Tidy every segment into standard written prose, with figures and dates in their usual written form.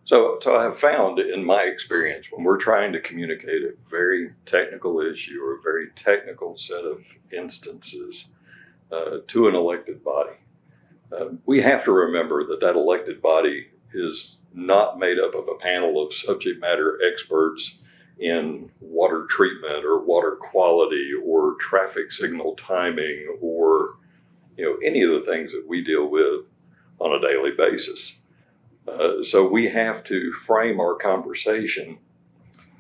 So I have found in my experience when we're trying to communicate a very technical issue or a very technical set of instances to an elected body, we have to remember that that elected body is not made up of a panel of subject matter experts in water treatment or water quality or traffic signal timing or any of the things that we deal with on a daily basis. So we have to frame our conversation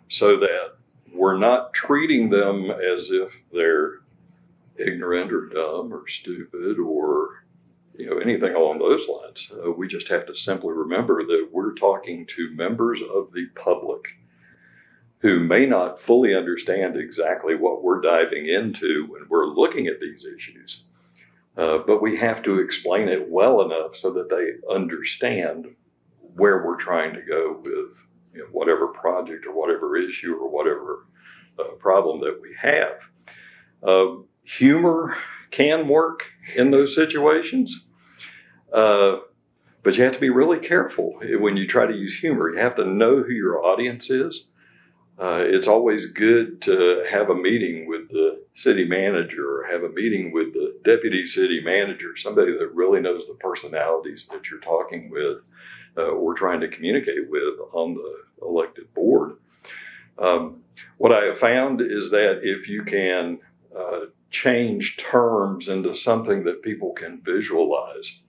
so that we're not treating them as if they're ignorant or dumb or stupid or anything along those lines. We just have to simply remember that we're talking to members of the public who may not fully understand exactly what we're diving into when we're looking at these issues. But we have to explain it well enough so that they understand where we're trying to go with whatever project or whatever issue or whatever problem that we have. Humor can work in those situations, but you have to be really careful when you try to use humor. You have to know who your audience is. It's always good to have a meeting with the city manager or have a meeting with the deputy city manager, somebody that really knows the personalities that you're talking with or trying to communicate with on the elected board. What I have found is that if you can change terms into something that people can visualize,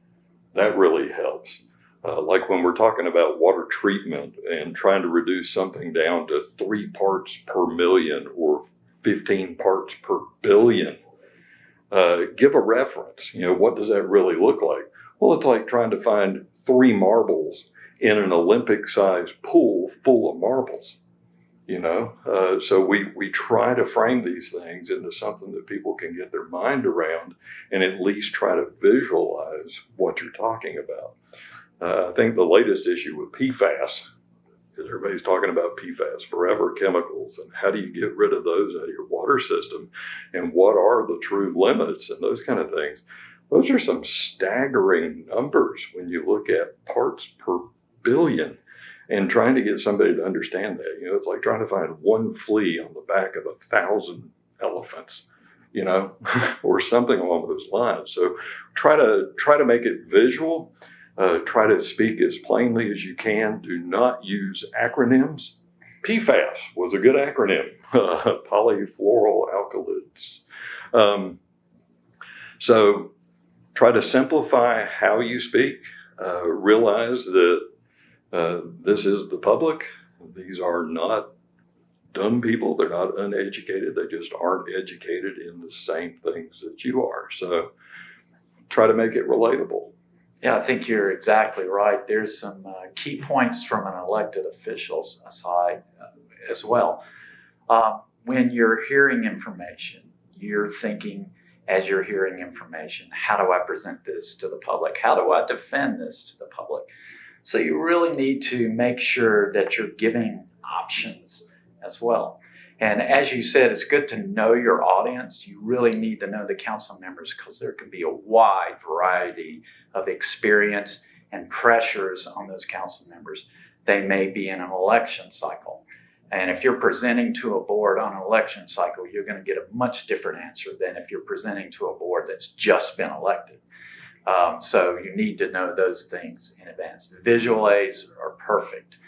that really helps. Like when we're talking about water treatment and trying to reduce something down to 3 parts per million or 15 parts per billion, give a reference. What does that really look like? Well, it's like trying to find 3 marbles in an Olympic-sized pool full of marbles. So we try to frame these things into something that people can get their mind around and at least try to visualize what you're talking about. I think the latest issue with PFAS is everybody's talking about PFAS, forever chemicals, and how do you get rid of those out of your water system, and what are the true limits and those kind of things. Those are some staggering numbers when you look at parts per billion and trying to get somebody to understand that. It's like trying to find one flea on the back of 1,000 elephants, or something along those lines. So try to make it visual. Try to speak as plainly as you can. Do not use acronyms. PFAS was a good acronym, polyfluoroalkylates. So try to simplify how you speak. Realize that this is the public. These are not dumb people. They're not uneducated. They just aren't educated in the same things that you are. So try to make it relatable. Yeah, I think you're exactly right. There's some key points from an elected official's side as well. When you're hearing information, you're thinking, as you're hearing information, how do I present this to the public? How do I defend this to the public? So you really need to make sure that you're giving options as well. And as you said, it's good to know your audience. You really need to know the council members because there can be a wide variety of experience and pressures on those council members. They may be in an election cycle. And if you're presenting to a board on an election cycle, you're going to get a much different answer than if you're presenting to a board that's just been elected. So you need to know those things in advance. Visual aids are perfect.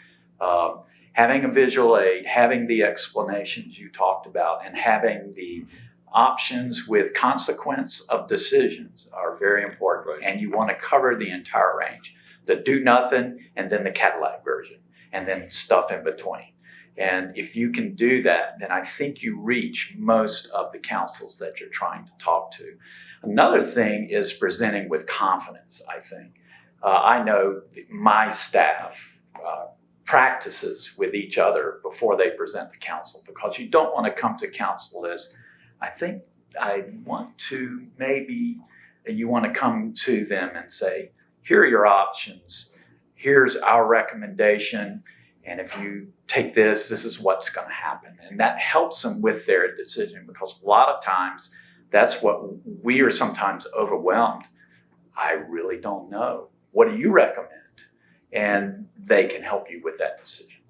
Having a visual aid, having the explanations you talked about, and having the options with consequence of decisions are very important. Right. And you want to cover the entire range. The do nothing, and then the Cadillac version, and then stuff in between. And if you can do that, then I think you reach most of the councils that you're trying to talk to. Another thing is presenting with confidence, I think. I know my staff practices with each other before they present to council, because you don't want to come to council as, I think I want to maybe, you want to come to them and say, here are your options, here's our recommendation, and if you take this, this is what's going to happen. And that helps them with their decision, because a lot of times that's what we are sometimes overwhelmed. I really don't know. What do you recommend? and they can help you with that decision.